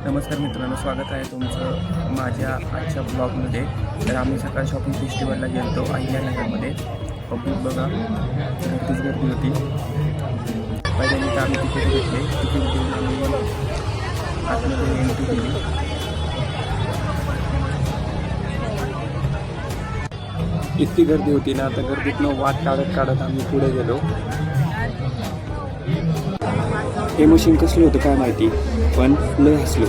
नमस्कार मित्रांनो, स्वागत आहे तुमचं माझ्या आजच्या ब्लॉगमध्ये. तर आम्ही सकाळ शॉपिंग फेस्टिवलला गेलो अहिल्यानगरमध्ये. पब्लिक बघा, गर्दीच गर्दी होती. पहिल्यांदा आम्ही तिकीट घेतले. तिकीट घेऊन आम्ही आतमध्ये एंट्री केली. इतकी गर्दी होती ना, आता गर्दीतनं वाट काढत आम्ही पुढे गेलो. हे मशीन कसलं होतं काय माहिती, पण लय हसलो.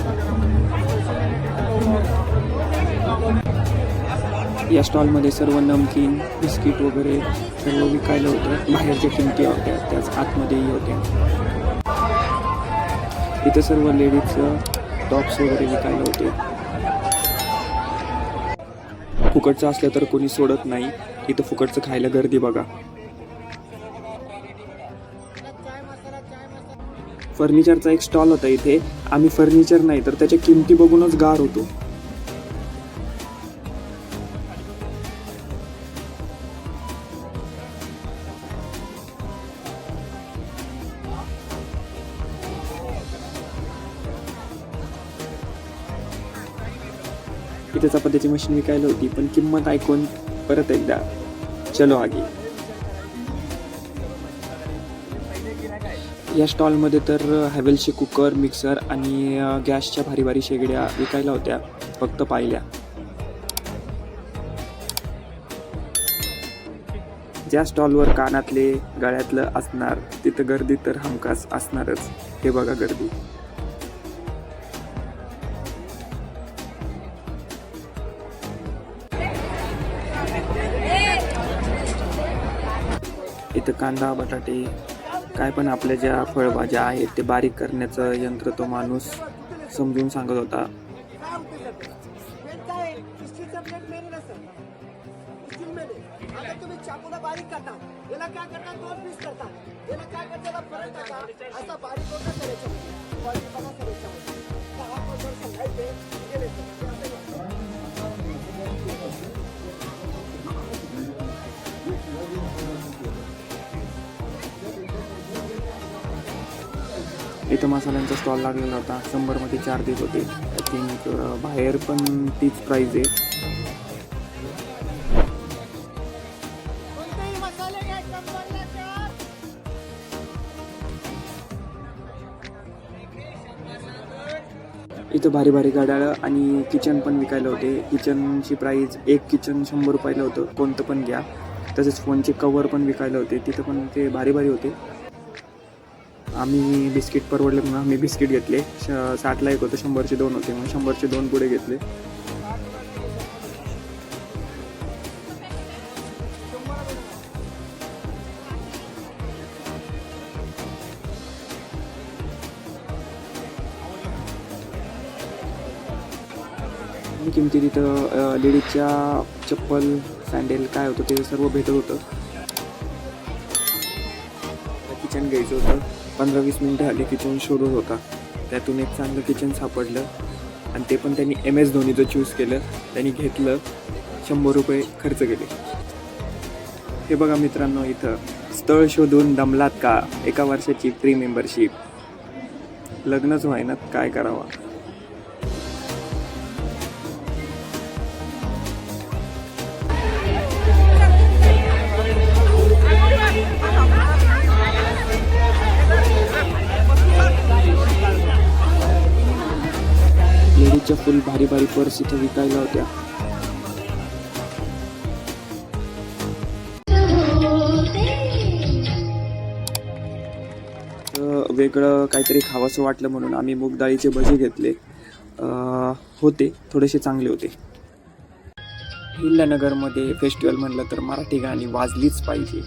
या स्टॉलमध्ये सर्व नमकीन, बिस्किट वगैरे सर्व विकायला होतं. बाहेरच्या किमती होत्या, त्याच आतमध्येही होत्या. इथं सर्व लेडीजचं टॉप्स वगैरे विकायला होते. फुकटचं असलं तर कोणी सोडत नाही. इथं फुकटचं खायला गर्दी बघा. फर्निचरचा एक स्टॉल होता इथे. आम्ही फर्निचर नाही तर त्याच्या किमती बघूनच गार होतो. इथे चपात्याची मशीन विकायला होती, पण किंमत ऐकून परत एकदा चलो आगे. या स्टॉलमध्ये तर हॅवेल्सचे कुकर, मिक्सर आणि गॅसच्या भारी भारी शेगड्या विकायला होत्या. फक्त पाहिल्या. ज्या स्टॉलवर कानातले गळ्यातलं असणार तिथं गर्दी तर हमखास असणारच. हे बघा गर्दी. इथं कांदा, बटाटे, काय पण आपल्या ज्या फळभाज्या आहेत ते बारीक करण्याचं यंत्र तो माणूस समजून सांगत होता. इथं मसाल्यांचा स्टॉल लागलेला होता. 100मध्ये 4 देत होते. आय थिंक बाहेर पण तीच प्राईज आहे. इथं भारी भारी घड्याळं आणि किचन पण विकायला होते. किचनची प्राईज, एक किचन 100 रुपयाला होतं. कोणतं पण घ्या. तसेच फोनचे कवर पण विकायला होते. तिथं पण ते भारी भारी होते. आम्ही बिस्किट परवडले म्हणून आम्ही बिस्किट घेतले. 60ला एक होतं, 100चे 2 होते. मग 100चे 2 पुढे घेतले. किमती तिथं लेडीजच्या चप्पल, सँडेल काय होतं ते सर्व भेटत होतं. किचन घ्यायचं होतं. 15-20 मिनिटं आली किचन शोधत होता. त्यातून एक चांगलं किचन सापडलं आणि ते पण त्यांनी MS धोनीचं चूज केलं. त्यांनी घेतलं. 100 रुपये खर्च केले. हे बघा मित्रांनो, इथं स्थळ शोधून दमलात का? 1 वर्षाची फ्री मेंबरशिप. लग्नच व्हायना, काय करावं. लेडीजच्या फुल भारी भारी पर्स इथे विकायला होत्या. वेगळं काहीतरी खावंसं वाटलं म्हणून आम्ही मूग डाळीचे भजी घेतले. होते थोडेसे चांगले होते. अहिल्यानगरमध्ये फेस्टिवल म्हणलं तर मराठी गाणी वाजलीच पाहिजे.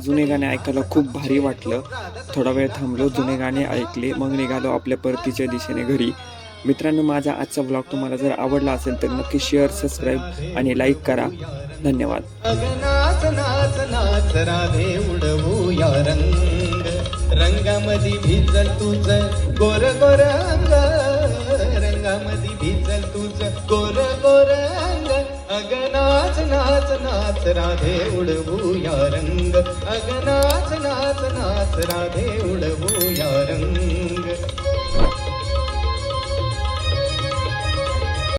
जुने गाणे ऐकायला खूप भारी वाटलं. थोडा वेळ थांबलो, जुने गाणे ऐकले, मग निघालो आपल्या परतीच्या दिशेने घरी. मित्रांनो, माझा आजचा ब्लॉग तुम्हाला जर आवडला असेल तर नक्की शेअर, सबस्क्राईब आणि लाईक करा. धन्यवाद. नाच नाच नाच राधे उडवूया रंग, रंगामध्ये भिजल तुझ गोर गोर अंग, रंगामध्ये भिजल तुझ गोर गोर अंग. अग नाच नाच नाच राधे उडवूया रंग, अग नाच नाच नाच राधे उडवूया रंग.